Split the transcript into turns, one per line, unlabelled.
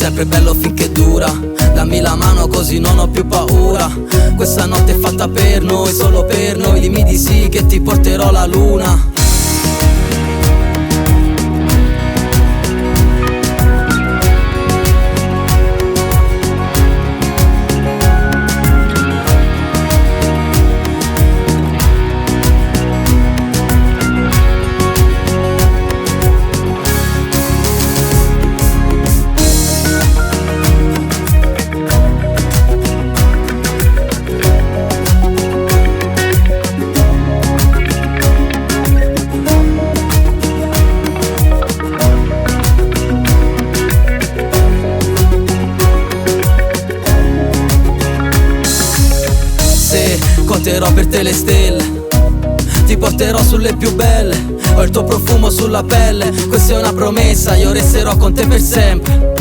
sempre bello finché dura. Dammi la mano così non ho più paura. Questa notte è fatta per noi, solo per noi. Dimmi di sì che ti porterò alla luna. Conterò per te le stelle, ti porterò sulle più belle. Ho il tuo profumo sulla pelle, questa è una promessa, io resterò con te per sempre.